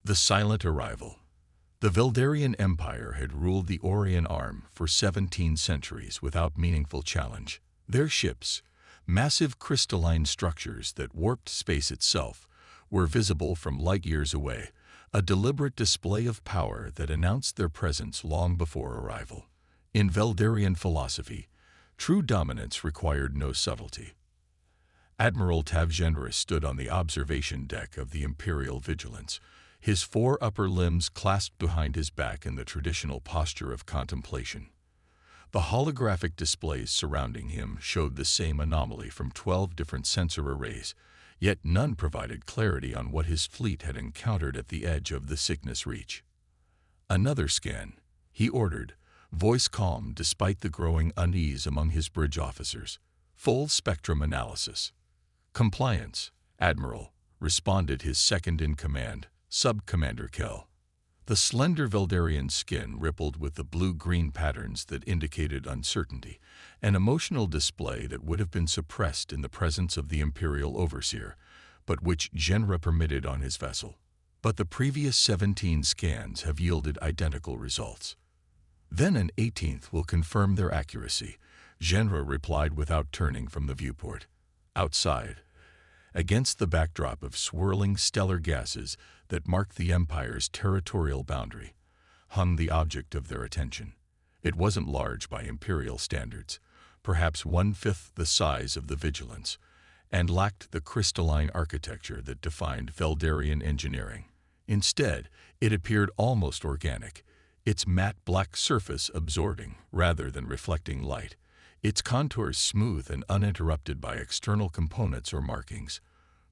The Silent Arrival. The Veldarian Empire had ruled the Orion Arm for 17 centuries without meaningful challenge. Their ships, massive crystalline structures that warped space itself, were visible from light years away, a deliberate display of power that announced their presence long before arrival. In Veldarian philosophy, true dominance required no subtlety. Admiral Tavgenra stood on the observation deck of the Imperial Vigilance, his 4 upper limbs clasped behind his back in the traditional posture of contemplation. The holographic displays surrounding him showed the same anomaly from 12 different sensor arrays, yet none provided clarity on what his fleet had encountered at the edge of the Cygnus Reach. "Another scan," he ordered, voice calm despite the growing unease among his bridge officers. "Full spectrum analysis." "Compliance, Admiral," responded his second-in-command, Sub-Commander Kell. The slender Veldarian skin rippled with the blue-green patterns that indicated uncertainty, an emotional display that would have been suppressed in the presence of the Imperial Overseer, but which Genra permitted on his vessel. "But the previous 17 scans have yielded identical results." "Then an 18th will confirm their accuracy," Genra replied without turning from the viewport. Outside, against the backdrop of swirling stellar gases that marked the Empire's territorial boundary, hung the object of their attention. It wasn't large by Imperial standards, perhaps 1/5 the size of the Vigilance, and lacked the crystalline architecture that defined Veldarian engineering. Instead, it appeared almost organic, its matte black surface absorbing rather than reflecting light, its contours smooth and uninterrupted by external components or markings.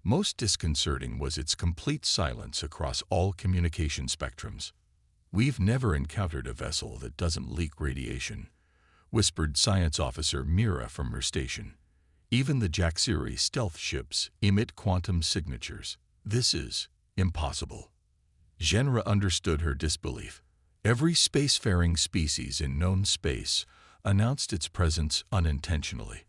Most disconcerting was its complete silence across all communication spectrums. "We've never encountered a vessel that doesn't leak radiation," whispered Science Officer Mira from her station. "Even the Jaxiri stealth ships emit quantum signatures. This is impossible." Genra understood her disbelief. Every spacefaring species in known space announced its presence unintentionally,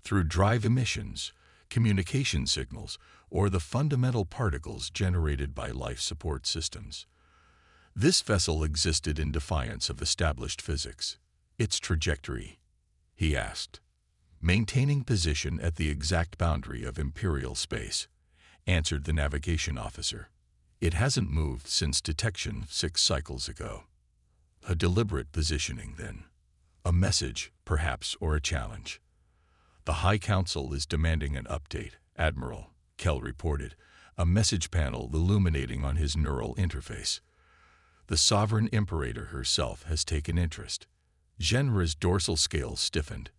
through drive emissions, communication signals, or the fundamental particles generated by life support systems. This vessel existed in defiance of established physics. "Its trajectory?" he asked. "Maintaining position at the exact boundary of Imperial space," answered the navigation officer. "It hasn't moved since detection 6 cycles ago." A deliberate positioning, then. A message, perhaps, or a challenge. "The High Council is demanding an update, Admiral," Kell reported, a message panel illuminating on his neural interface. "The Sovereign Imperator herself has taken interest." Genra's dorsal scales stiffened.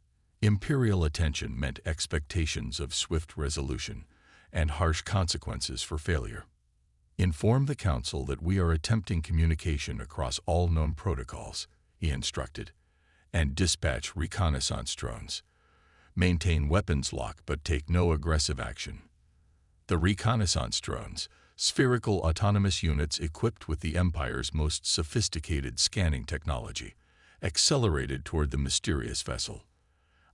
Imperial attention meant expectations of swift resolution and harsh consequences for failure. "Inform the Council that we are attempting communication across all known protocols," he instructed, "and dispatch reconnaissance drones. Maintain weapons lock but take no aggressive action." The reconnaissance drones, spherical autonomous units equipped with the Empire's most sophisticated scanning technology, accelerated toward the mysterious vessel.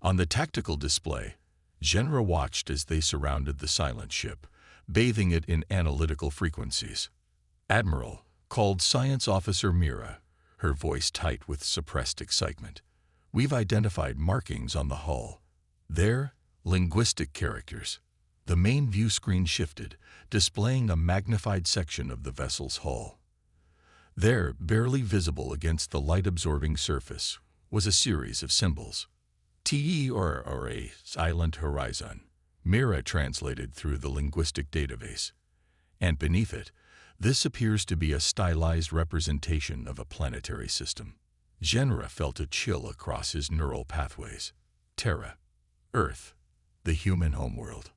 On the tactical display, Genra watched as they surrounded the silent ship, bathing it in analytical frequencies. "Admiral," called Science Officer Mira, her voice tight with suppressed excitement. "We've identified markings on the hull. They're linguistic characters." The main view screen shifted, displaying a magnified section of the vessel's hull. There, barely visible against the light-absorbing surface, was a series of symbols. "TE or a silent horizon," Mira translated through the linguistic database. "And beneath it, this appears to be a stylized representation of a planetary system." Genra felt a chill across his neural pathways. Terra. Earth. The human homeworld.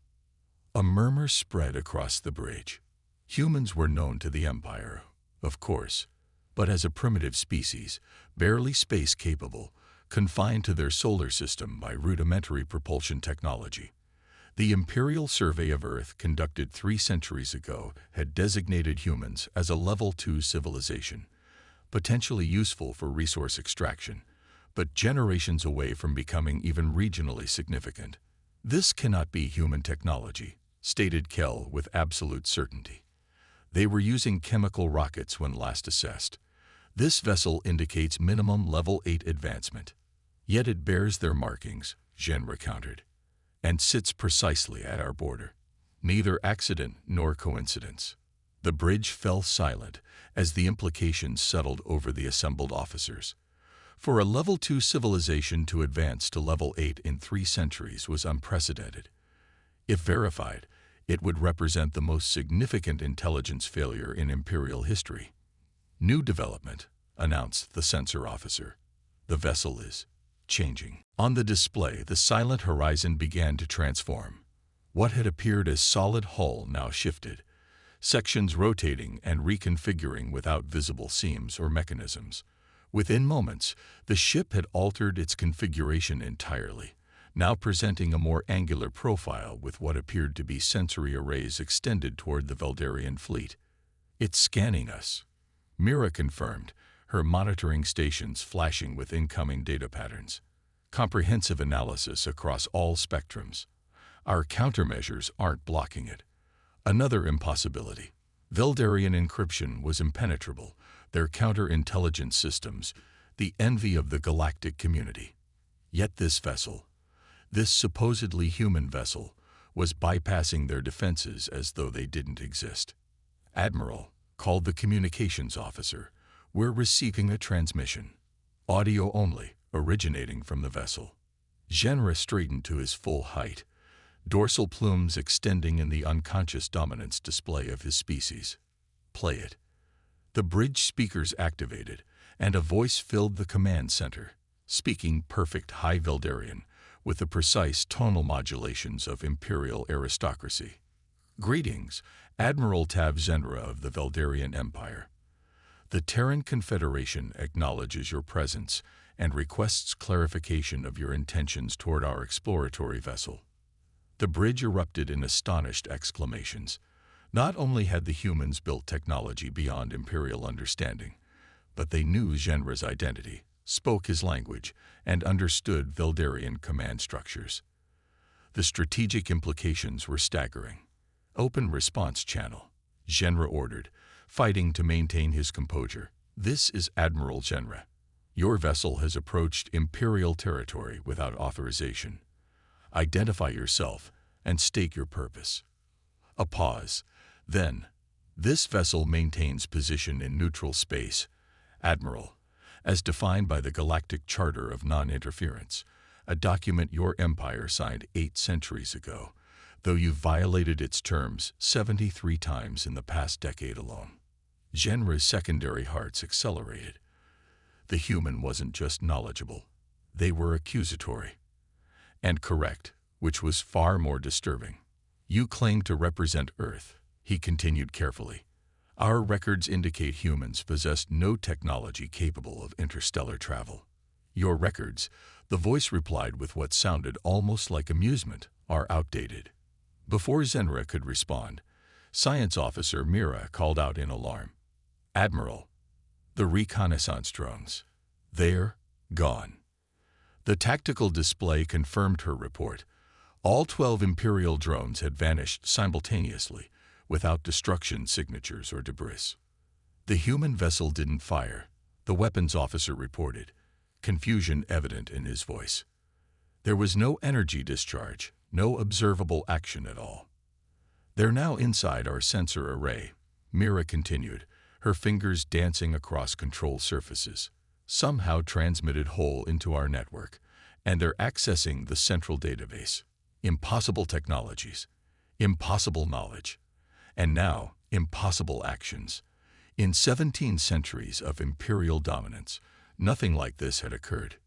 A murmur spread across the bridge. Humans were known to the Empire, of course, but as a primitive species, barely space-capable, confined to their solar system by rudimentary propulsion technology. The Imperial Survey of Earth, conducted 3 centuries ago, had designated humans as a Level 2 civilization, potentially useful for resource extraction, but generations away from becoming even regionally significant. "This cannot be human technology," stated Kell with absolute certainty. They were using chemical rockets when last assessed. This vessel indicates minimum level 8 advancement. Yet it bears their markings, Genra countered, and sits precisely at our border. Neither accident nor coincidence. The bridge fell silent as the implications settled over the assembled officers. For a level 2 civilization to advance to level 8 in 3 centuries was unprecedented. If verified, it would represent the most significant intelligence failure in Imperial history. New development, announced the sensor officer. The vessel is changing. On the display, the silent horizon began to transform. What had appeared as solid hull now shifted, sections rotating and reconfiguring without visible seams or mechanisms. Within moments, the ship had altered its configuration entirely, now presenting a more angular profile with what appeared to be sensory arrays extended toward the Veldarian fleet. "It's scanning us," Mira confirmed, her monitoring stations flashing with incoming data patterns. "Comprehensive analysis across all spectrums. Our countermeasures aren't blocking it." Another impossibility. Veldarian encryption was impenetrable, their counterintelligence systems, the envy of the galactic community. Yet this vessel, this supposedly human vessel, was bypassing their defenses as though they didn't exist. "Admiral," called the communications officer, "we're receiving a transmission. Audio only, originating from the vessel." Genra straightened to his full height, dorsal plumes extending in the unconscious dominance display of his species. "Play it." The bridge speakers activated, and a voice filled the command center, speaking perfect High Veldarian, with the precise tonal modulations of imperial aristocracy. "Greetings, Admiral Tav Zenra of the Veldarian Empire. The Terran Confederation acknowledges your presence and requests clarification of your intentions toward our exploratory vessel." The bridge erupted in astonished exclamations. Not only had the humans built technology beyond imperial understanding, but they knew Genra's identity, spoke his language, and understood Veldarian command structures. The strategic implications were staggering. "Open response channel," Genra ordered, fighting to maintain his composure. "This is Admiral Genra. Your vessel has approached Imperial territory without authorization. Identify yourself and state your purpose." A pause. Then, "This vessel maintains position in neutral space, Admiral, as defined by the Galactic Charter of Non-Interference, a document your empire signed 8 centuries ago, though you've violated its terms 73 times in the past decade alone." Genra's secondary hearts accelerated. The human wasn't just knowledgeable. They were accusatory. And correct, which was far more disturbing. "You claim to represent Earth," he continued carefully. "Our records indicate humans possessed no technology capable of interstellar travel." "Your records," the voice replied with what sounded almost like amusement, "are outdated." Before Zenra could respond, Science Officer Mira called out in alarm. "Admiral, the reconnaissance drones. They're gone." The tactical display confirmed her report. All 12 Imperial drones had vanished simultaneously, without destruction signatures or debris. "The human vessel didn't fire," the weapons officer reported, confusion evident in his voice. "There was no energy discharge, no observable action at all." "They're now inside our sensor array," Mira continued, her fingers dancing across control surfaces. "Somehow transmitted whole into our network, and they're accessing the central database. Impossible technologies, impossible knowledge, and now impossible actions. In 17 centuries of imperial dominance, nothing like this had occurred."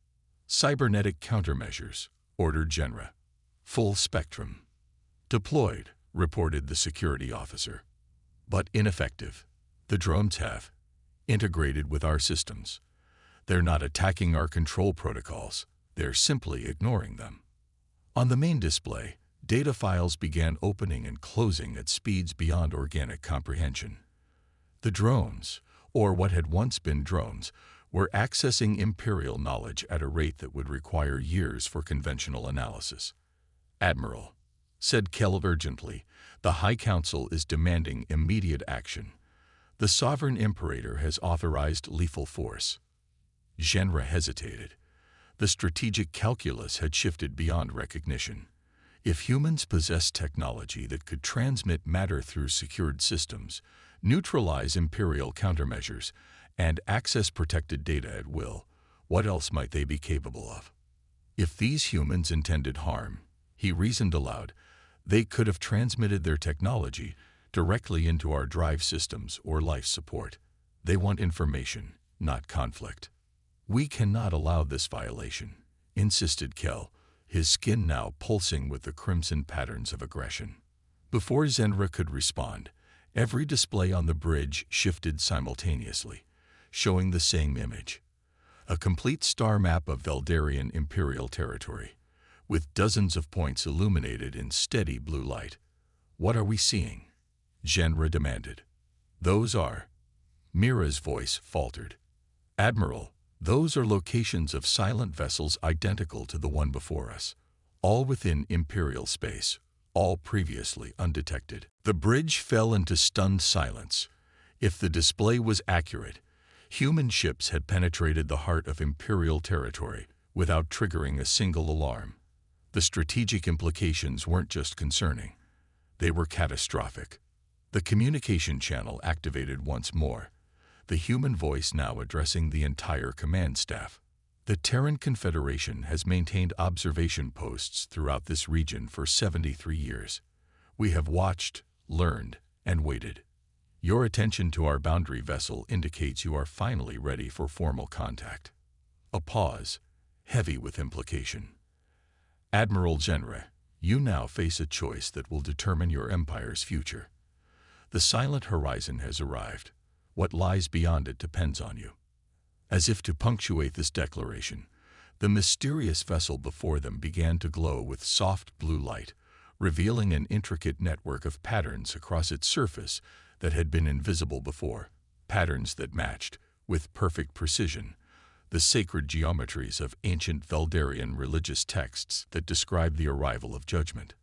"Cybernetic countermeasures," ordered Genra. "Full spectrum." "Deployed," reported the security officer. "But ineffective. The drones have integrated with our systems. They're not attacking our control protocols, they're simply ignoring them." On the main display, data files began opening and closing at speeds beyond organic comprehension. The drones, or what had once been drones, were accessing Imperial knowledge at a rate that would require years for conventional analysis. "Admiral," said Kell urgently, "the High Council is demanding immediate action. The sovereign imperator has authorized lethal force. Genra hesitated. The strategic calculus had shifted beyond recognition. If humans possess technology that could transmit matter through secured systems, neutralize imperial countermeasures, and access protected data at will, what else might they be capable of? If these humans intended harm, he reasoned aloud, they could have transmitted their technology directly into our drive systems or life support. They want information, not conflict. We cannot allow this violation, insisted Kel, his skin now pulsing with the crimson patterns of aggression. Before Zenra could respond, every display on the bridge shifted simultaneously, showing the same image. A complete star map of Veldarian Imperial territory, with dozens of points illuminated in steady blue light. What are we seeing? Genra demanded. Those are... Mira's voice faltered. Admiral, those are locations of silent vessels identical to the one before us, all within Imperial space, all previously undetected. The bridge fell into stunned silence. If the display was accurate, human ships had penetrated the heart of Imperial territory without triggering a single alarm. The strategic implications weren't just concerning. They were catastrophic. The communication channel activated once more, the human voice now addressing the entire command staff. The Terran Confederation has maintained observation posts throughout this region for 73 years. We have watched, learned, and waited. Your attention to our boundary vessel indicates you are finally ready for formal contact. A pause, heavy with implication. Admiral Genra, you now face a choice that will determine your empire's future. The silent horizon has arrived. What lies beyond it depends on you. As if to punctuate this declaration, the mysterious vessel before them began to glow with soft blue light, revealing an intricate network of patterns across its surface that had been invisible before, patterns that matched, with perfect precision, the sacred geometries of ancient Veldarian religious texts that describe the arrival of judgment.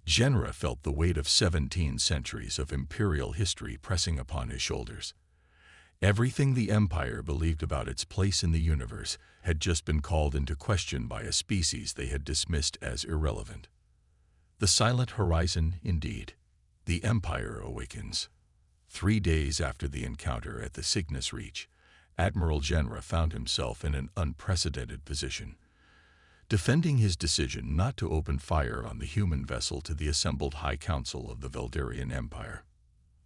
Genra felt the weight of 17 centuries of imperial history pressing upon his shoulders. Everything the Empire believed about its place in the universe had just been called into question by a species they had dismissed as irrelevant. The silent horizon, indeed. The Empire awakens. 3 days after the encounter at the Cygnus Reach, Admiral Genra found himself in an unprecedented position, defending his decision not to open fire on the human vessel to the assembled High Council of the Veldarian Empire.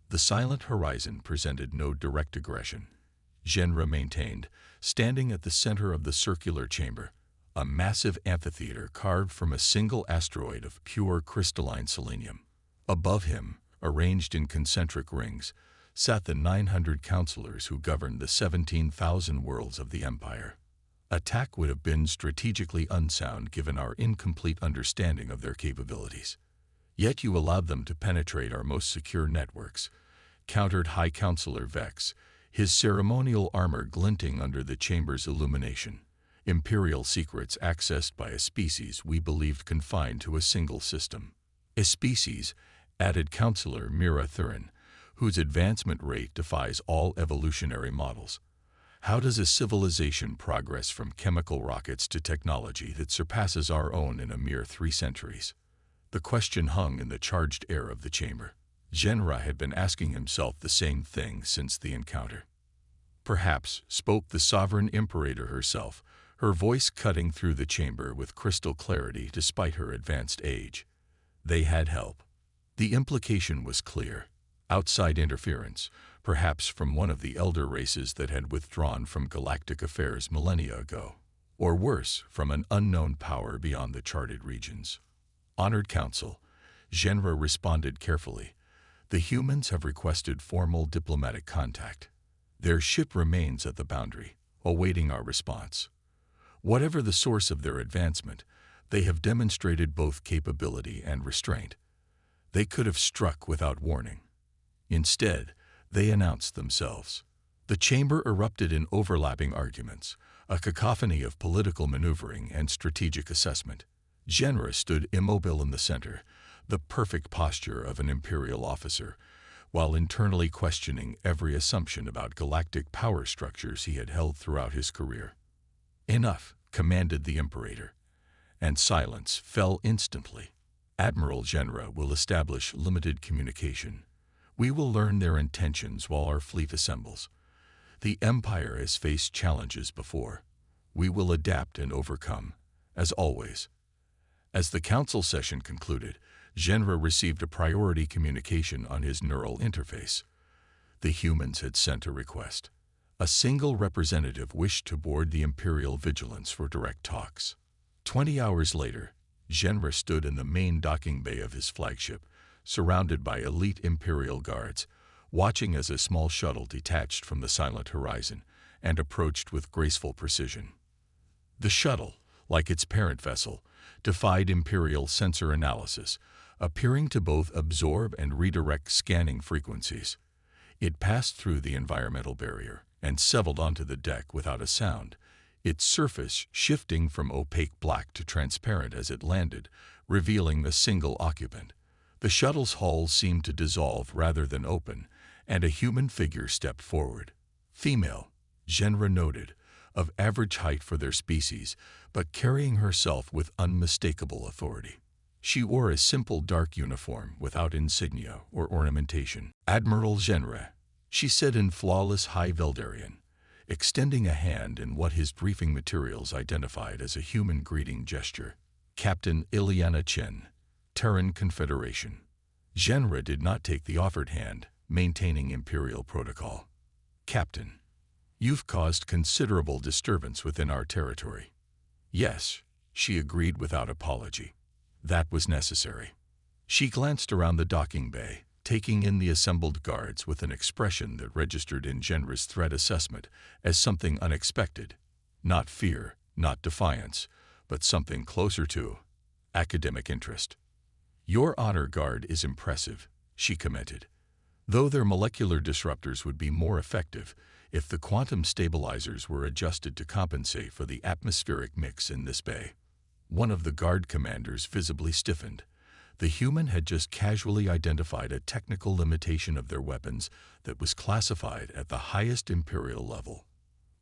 The silent horizon presented no direct aggression. Genra maintained, standing at the center of the circular chamber, a massive amphitheater carved from a single asteroid of pure crystalline selenium. Above him, arranged in concentric rings, sat the 900 counselors who governed the 17,000 worlds of the Empire. Attack would have been strategically unsound given our incomplete understanding of their capabilities. Yet you allowed them to penetrate our most secure networks, countered High Counselor Vex, his ceremonial armor glinting under the chamber's illumination. Imperial secrets accessed by a species we believed confined to a single system. A species, added Counselor Mira Thurin, whose advancement rate defies all evolutionary models. How does a civilization progress from chemical rockets to technology that surpasses our own in a mere 3 centuries? The question hung in the charged air of the chamber. Genra had been asking himself the same thing since the encounter. Perhaps, spoke the sovereign imperator herself, her voice cutting through the chamber with crystal clarity despite her advanced age. They had help. The implication was clear. Outside interference, perhaps from one of the elder races that had withdrawn from galactic affairs millennia ago, or worse, from an unknown power beyond the charted regions. Honored Council, Genra responded carefully. The humans have requested formal diplomatic contact. Their ship remains at the boundary, awaiting our response. Whatever the source of their advancement, they have demonstrated both capability and restraint. They could have struck without warning. Instead, they announced themselves. The chamber erupted in overlapping arguments, a cacophony of political maneuvering and strategic assessment. Genra stood immobile in the center, the perfect posture of an imperial officer, while internally questioning every assumption about galactic power structures he had held throughout his career. "Enough," commanded the Imperator, and silence fell instantly. "Admiral Genra will establish limited communication. We will learn their intentions while our fleet assembles. The Empire has faced challenges before. We will adapt and overcome, as always." As the council session concluded, Genra received a priority communication on his neural interface. The humans had sent a request. A single representative wished to board the Imperial Vigilance for direct talks. 20 hours later, Genra stood in the main docking bay of his flagship, surrounded by elite Imperial guards, watching as a small shuttle detached from the silent horizon and approached with graceful precision. The shuttle, like its parent vessel, defied Imperial sensor analysis, appearing to both absorb and redirect scanning frequencies. It passed through the environmental barrier and settled onto the deck without a sound, its surface shifting from opaque black to transparent as it landed, revealing a single occupant. The shuttle's hull seemed to dissolve rather than open, and a human figure stepped forward. Female, Genra noted, of average height for their species, but carrying herself with unmistakable authority. She wore a simple dark uniform without insignia or ornamentation. "Admiral Genra," she said in flawless High Veldarian, extending a hand in what his briefing materials identified as a human greeting gesture. "Captain Ileana Chen, Terran Confederation." Genra did not take the offered hand, maintaining Imperial protocol. "Captain, you've caused considerable disturbance within our territory." "Yes," she agreed without apology. "That was necessary." She glanced around the docking bay, taking in the assembled guards with an expression that registered in Genra's threat assessment as something unexpected. Not fear, not defiance, but something closer to academic interest. "Your honor guard is impressive," she commented, "though their molecular disruptors would be more effective if the quantum stabilizers were adjusted to compensate for the atmospheric mix in this bay." One of the guard commanders visibly stiffened. The human had just casually identified a technical limitation of their weapons that was classified at the highest Imperial level.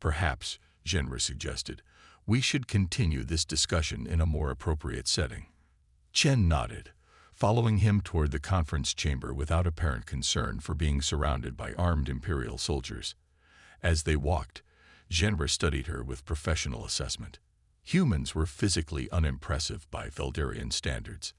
"Perhaps," Genra suggested, "we should continue this discussion in a more appropriate setting." Chen nodded, following him toward the conference chamber without apparent concern for being surrounded by armed Imperial soldiers. As they walked, Genra studied her with professional assessment. Humans were physically unimpressive by Veldarian standards.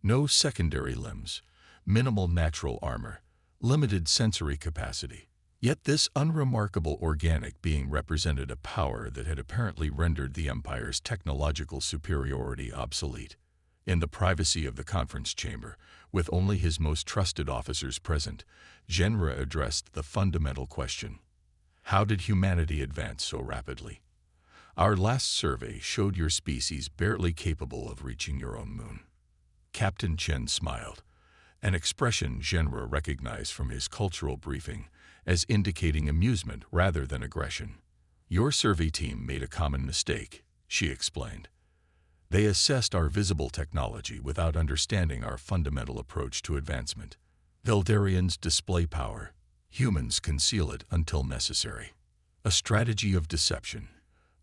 No secondary limbs, minimal natural armor, limited sensory capacity. Yet this unremarkable organic being represented a power that had apparently rendered the Empire's technological superiority obsolete. In the privacy of the conference chamber, with only his most trusted officers present, Genra addressed the fundamental question: how did humanity advance so rapidly? "Our last survey showed your species barely capable of reaching your own moon." Captain Chen smiled, an expression Genra recognized from his cultural briefing as indicating amusement rather than aggression. "Your survey team made a common mistake," she explained. "They assessed our visible technology without understanding our fundamental approach to advancement. Veldarians display power. Humans conceal it until necessary. A strategy of deception,"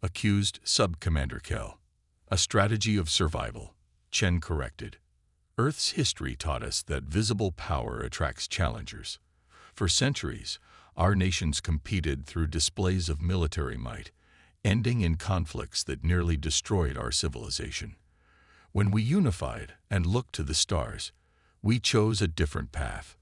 accused Sub-Commander Kell. "A strategy of survival," Chen corrected. "Earth's history taught us that visible power attracts challengers. For centuries, our nations competed through displays of military might, ending in conflicts that nearly destroyed our civilization. When we unified and looked to the stars, we chose a different path."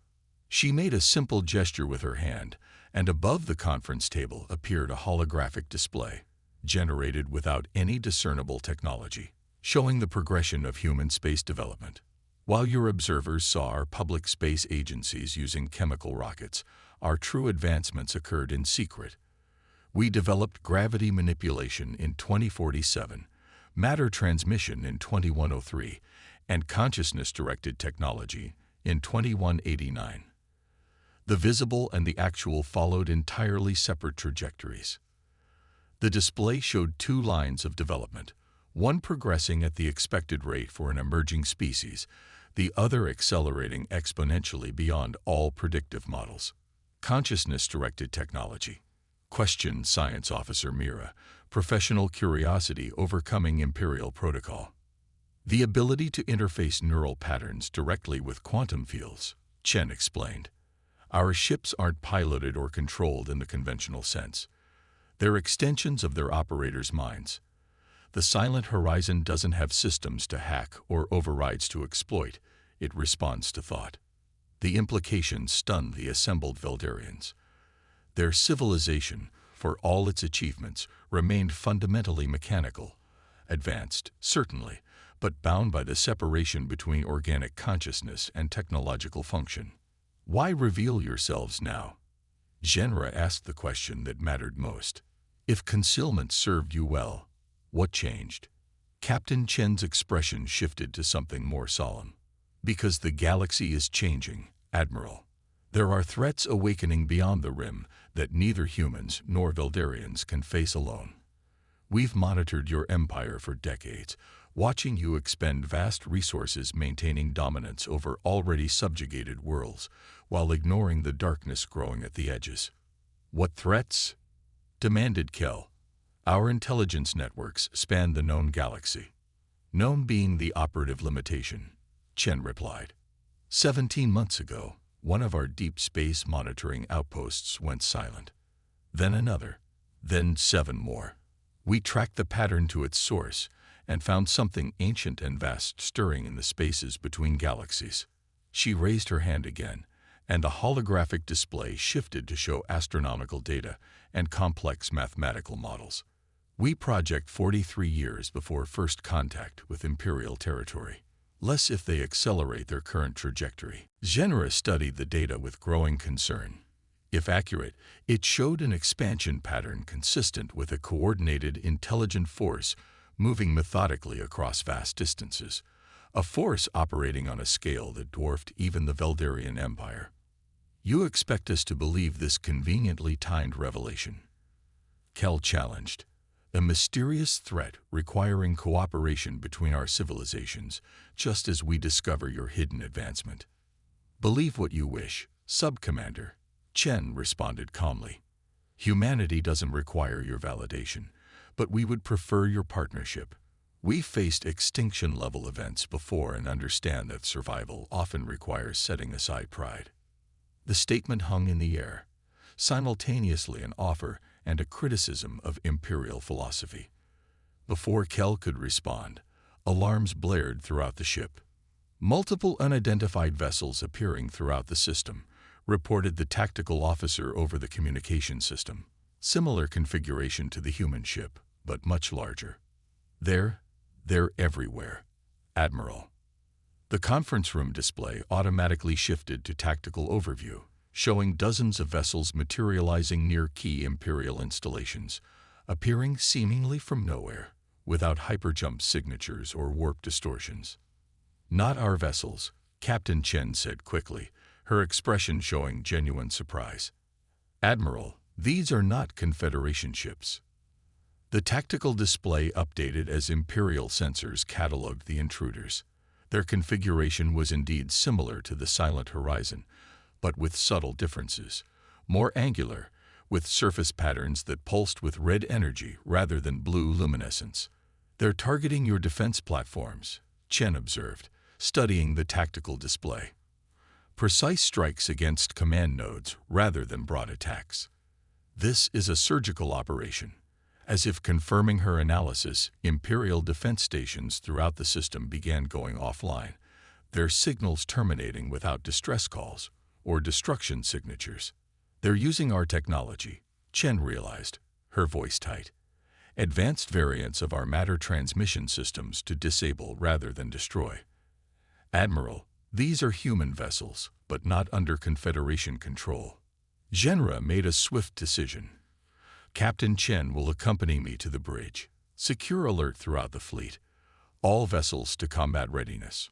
She made a simple gesture with her hand, and above the conference table appeared a holographic display, generated without any discernible technology, showing the progression of human space development. "While your observers saw our public space agencies using chemical rockets, our true advancements occurred in secret. We developed gravity manipulation in 2047, matter transmission in 2103, and consciousness-directed technology in 2189. The visible and the actual followed entirely separate trajectories." The display showed two lines of development, one progressing at the expected rate for an emerging species, the other accelerating exponentially beyond all predictive models. Consciousness-directed technology. Questioned Science Officer Mira, professional curiosity overcoming imperial protocol. The ability to interface neural patterns directly with quantum fields, Chen explained. Our ships aren't piloted or controlled in the conventional sense. They're extensions of their operators' minds. The Silent Horizon doesn't have systems to hack or overrides to exploit. It responds to thought. The implications stunned the assembled Veldarians. Their civilization, for all its achievements, remained fundamentally mechanical. Advanced, certainly, but bound by the separation between organic consciousness and technological function. Why reveal yourselves now? Genra asked the question that mattered most. If concealment served you well, what changed? Captain Chen's expression shifted to something more solemn. Because the galaxy is changing, Admiral. There are threats awakening beyond the rim that neither humans nor Veldarians can face alone. We've monitored your empire for decades, watching you expend vast resources maintaining dominance over already subjugated worlds, while ignoring the darkness growing at the edges. What threats? Demanded Kel. Our intelligence networks span the known galaxy. Known being the operative limitation, Chen replied. 17 months ago, one of our deep space monitoring outposts went silent. Then another. Then 7 more. We tracked the pattern to its source and found something ancient and vast stirring in the spaces between galaxies. She raised her hand again, and a holographic display shifted to show astronomical data and complex mathematical models. We project 43 years before first contact with Imperial territory. Less if they accelerate their current trajectory. Genra studied the data with growing concern. If accurate, it showed an expansion pattern consistent with a coordinated, intelligent force moving methodically across vast distances, a force operating on a scale that dwarfed even the Veldarian Empire. You expect us to believe this conveniently timed revelation? Kel challenged. A mysterious threat requiring cooperation between our civilizations, just as we discover your hidden advancement. Believe what you wish, Sub-Commander, Chen responded calmly. Humanity doesn't require your validation, but we would prefer your partnership. We've faced extinction-level events before and understand that survival often requires setting aside pride. The statement hung in the air, simultaneously an offer and a criticism of imperial philosophy. Before Kel could respond, alarms blared throughout the ship. Multiple unidentified vessels appearing throughout the system, reported the tactical officer over the communication system. Similar configuration to the human ship, but much larger. They're everywhere, Admiral. The conference room display automatically shifted to tactical overview, showing dozens of vessels materializing near key Imperial installations, appearing seemingly from nowhere, without hyperjump signatures or warp distortions. Not our vessels, Captain Chen said quickly, her expression showing genuine surprise. Admiral, these are not Confederation ships. The tactical display updated as Imperial sensors cataloged the intruders. Their configuration was indeed similar to the Silent Horizon, but with subtle differences. More angular, with surface patterns that pulsed with red energy rather than blue luminescence. They're targeting your defense platforms, Chen observed, studying the tactical display. Precise strikes against command nodes rather than broad attacks. This is a surgical operation. As if confirming her analysis, Imperial defense stations throughout the system began going offline, their signals terminating without distress calls or destruction signatures. They're using our technology, Chen realized, her voice tight. Advanced variants of our matter transmission systems to disable rather than destroy. Admiral, these are human vessels, but not under Confederation control. Genra made a swift decision. Captain Chen will accompany me to the bridge. Secure alert throughout the fleet. All vessels to combat readiness.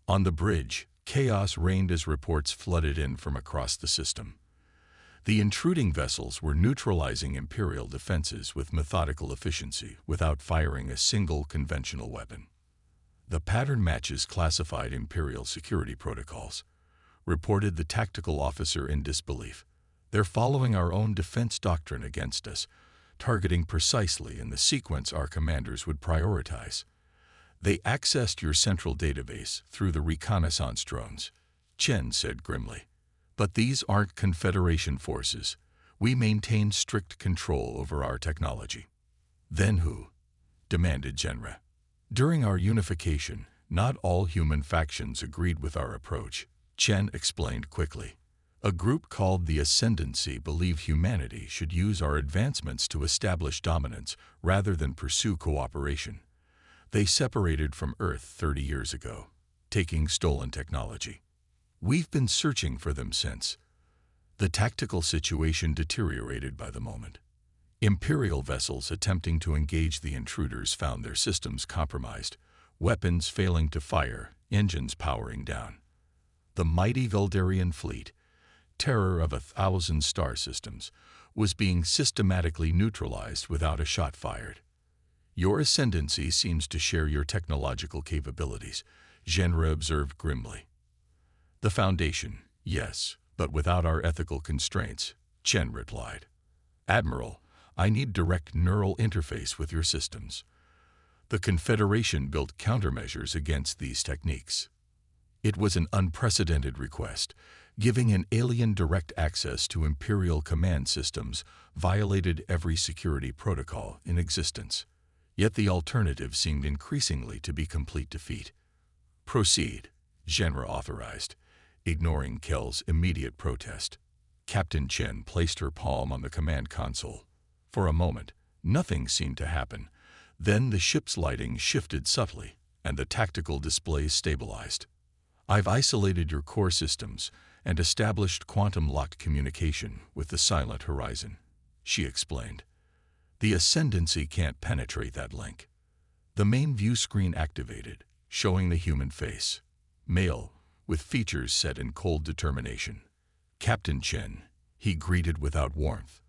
On the bridge, chaos reigned as reports flooded in from across the system. The intruding vessels were neutralizing Imperial defenses with methodical efficiency without firing a single conventional weapon. The pattern matches classified Imperial security protocols, reported the tactical officer in disbelief. They're following our own defense doctrine against us, targeting precisely in the sequence our commanders would prioritize. They accessed your central database through the reconnaissance drones, Chen said grimly. But these aren't Confederation forces. We maintain strict control over our technology. Then who? Demanded Genra. During our unification, not all human factions agreed with our approach, Chen explained quickly. A group called the Ascendancy believed humanity should use our advancements to establish dominance rather than pursue cooperation. They separated from Earth 30 years ago, taking stolen technology. We've been searching for them since. The tactical situation deteriorated by the moment. Imperial vessels attempting to engage the intruders found their systems compromised, weapons failing to fire, engines powering down. The mighty Veldarian fleet, terror of 1,000 star systems, was being systematically neutralized without a shot fired. Your ascendancy seems to share your technological capabilities, Genra observed grimly. The Foundation, yes, but without our ethical constraints, Chen replied. Admiral, I need direct neural interface with your systems. The Confederation built countermeasures against these techniques. It was an unprecedented request. Giving an alien direct access to Imperial command systems violated every security protocol in existence. Yet the alternative seemed increasingly to be complete defeat. Proceed, Genra authorized, ignoring Kell's immediate protest. Captain Chen placed her palm on the command console. For a moment, nothing seemed to happen. Then the ship's lighting shifted subtly, and the tactical displays stabilized. I've isolated your core systems and established quantum-locked communication with the silent horizon, she explained. The Ascendancy can't penetrate that link. The main view screen activated, showing the human face. Male, with features set in cold determination. Captain Chen, he greeted without warmth.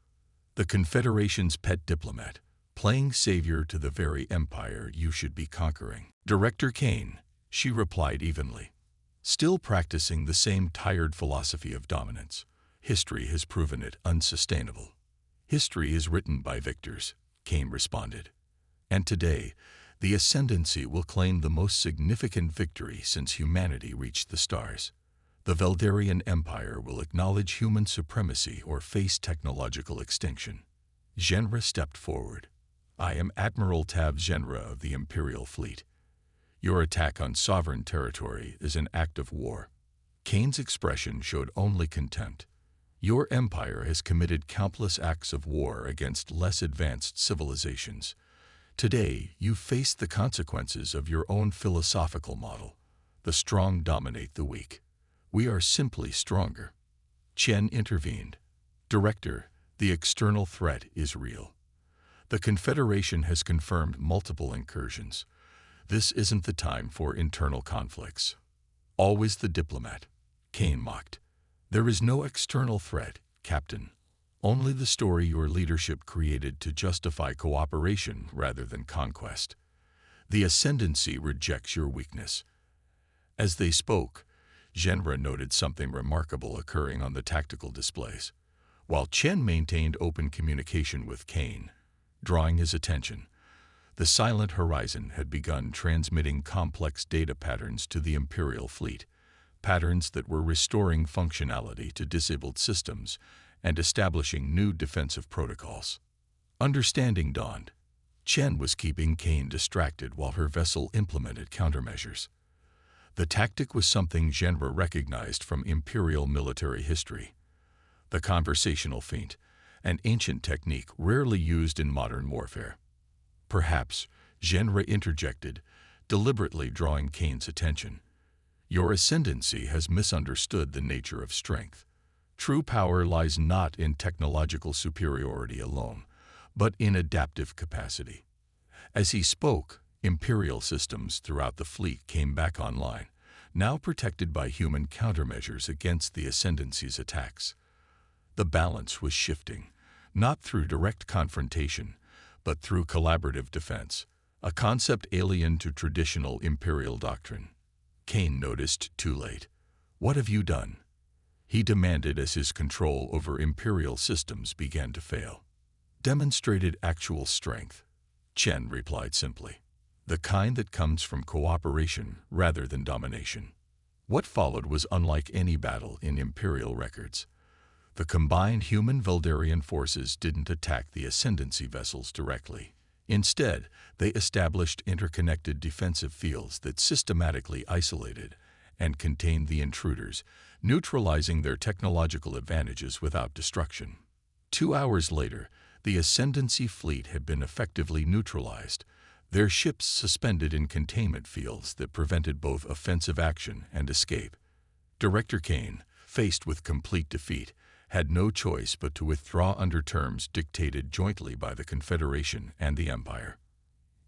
The Confederation's pet diplomat, playing savior to the very empire you should be conquering. Director Kane, she replied evenly. Still practicing the same tired philosophy of dominance. History has proven it unsustainable. History is written by victors, Kane responded. And today, the Ascendancy will claim the most significant victory since humanity reached the stars. The Veldarian Empire will acknowledge human supremacy or face technological extinction. Genra stepped forward. I am Admiral Tav Genra of the Imperial Fleet. Your attack on sovereign territory is an act of war. Kane's expression showed only contempt. Your empire has committed countless acts of war against less advanced civilizations. Today, you face the consequences of your own philosophical model. The strong dominate the weak. We are simply stronger. Chen intervened. Director, the external threat is real. The Confederation has confirmed multiple incursions. This isn't the time for internal conflicts. Always the diplomat, Kane mocked. There is no external threat, Captain. Only the story your leadership created to justify cooperation rather than conquest. The Ascendancy rejects your weakness. As they spoke, Genra noted something remarkable occurring on the tactical displays. While Chen maintained open communication with Kane, drawing his attention, the silent horizon had begun transmitting complex data patterns to the Imperial fleet, patterns that were restoring functionality to disabled systems and establishing new defensive protocols. Understanding dawned. Chen was keeping Kane distracted while her vessel implemented countermeasures. The tactic was something Genra recognized from Imperial military history. The conversational feint, an ancient technique rarely used in modern warfare. Perhaps, Genra interjected, deliberately drawing Kane's attention. Your Ascendancy has misunderstood the nature of strength. True power lies not in technological superiority alone, but in adaptive capacity. As he spoke, Imperial systems throughout the fleet came back online, now protected by human countermeasures against the Ascendancy's attacks. The balance was shifting, not through direct confrontation, but through collaborative defense. a concept alien to traditional imperial doctrine. Kane noticed too late. "What have you done?" he demanded as his control over imperial systems began to fail. "Demonstrated actual strength," Chen replied simply. "The kind that comes from cooperation rather than domination." What followed was unlike any battle in imperial records. The combined human-Veldarian forces didn't attack the ascendancy vessels directly. Instead, they established interconnected defensive fields that systematically isolated and contained the intruders, neutralizing their technological advantages without destruction. 2 hours later, the ascendancy fleet had been effectively neutralized, their ships suspended in containment fields that prevented both offensive action and escape. Director Kane, faced with complete defeat, had no choice but to withdraw under terms dictated jointly by the Confederation and the Empire.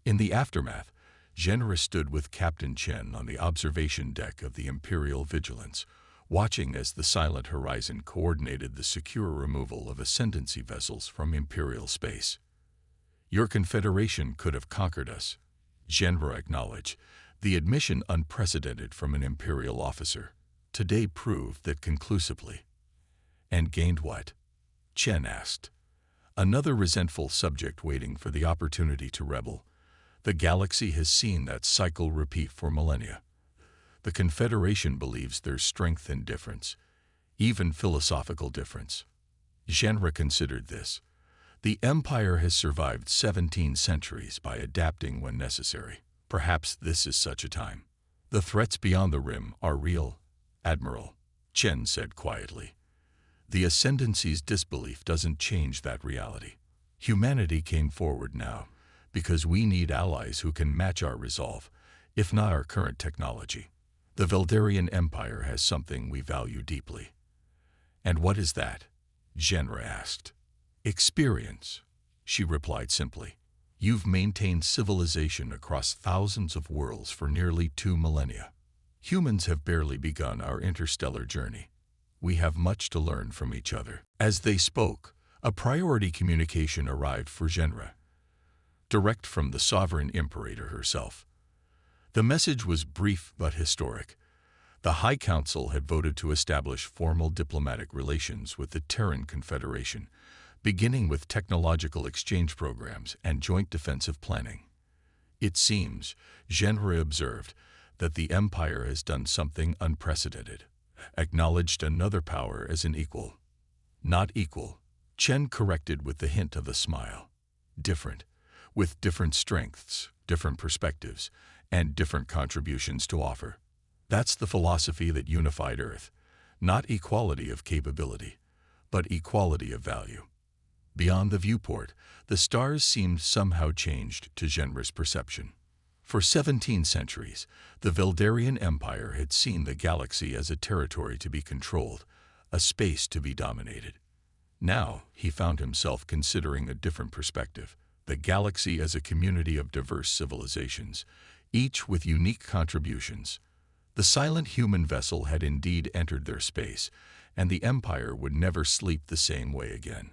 In the aftermath, Genera stood with Captain Chen on the observation deck of the Imperial Vigilance, watching as the Silent Horizon coordinated the secure removal of ascendancy vessels from Imperial space. "Your Confederation could have conquered us," Genera acknowledged, the admission unprecedented from an Imperial officer. "Today proved that conclusively." "And gained what?" Chen asked. Another resentful subject waiting for the opportunity to rebel. "The galaxy has seen that cycle repeat for millennia. The Confederation believes there's strength in difference, even philosophical difference." Genera considered this. "The Empire has survived 17 centuries by adapting when necessary. Perhaps this is such a time." "The threats beyond the rim are real, Admiral," Chen said quietly. "The Ascendancy's disbelief doesn't change that reality. Humanity came forward now because we need allies who can match our resolve, if not our current technology. The Veldarian Empire has something we value deeply." "And what is that?" Genera asked. "Experience," she replied simply. "You've maintained civilization across thousands of worlds for nearly 2 millennia. Humans have barely begun our interstellar journey. We have much to learn from each other." As they spoke, a priority communication arrived for Genera, direct from the Sovereign Imperator herself. The message was brief but historic. The High Council had voted to establish formal diplomatic relations with the Terran Confederation, beginning with technological exchange programs and joint defensive planning. "It seems," Genera observed, "that the Empire has done something unprecedented, acknowledged another power as an equal." "Not equal," Chen corrected with the hint of a smile. "Different, with different strengths, different perspectives, and different contributions to offer. That's the philosophy that unified Earth, not equality of capability, but equality of value." Beyond the viewport, the stars seemed somehow changed to Genera's perception. For 17 centuries, the Veldarian Empire had seen the galaxy as a territory to be controlled, a space to be dominated. Now, he found himself considering a different perspective, the galaxy as a community of diverse civilizations, each with unique contributions. The silent human vessel had indeed entered their space, and the Empire would never sleep the same way again.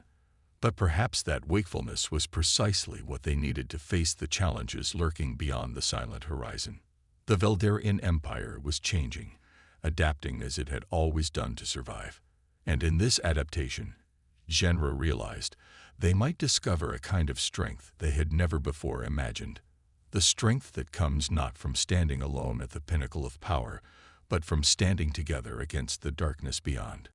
But perhaps that wakefulness was precisely what they needed to face the challenges lurking beyond the Silent Horizon. The Veldarian Empire was changing, adapting as it had always done to survive. And in this adaptation, Genera realized they might discover a kind of strength they had never before imagined. The strength that comes not from standing alone at the pinnacle of power, but from standing together against the darkness beyond.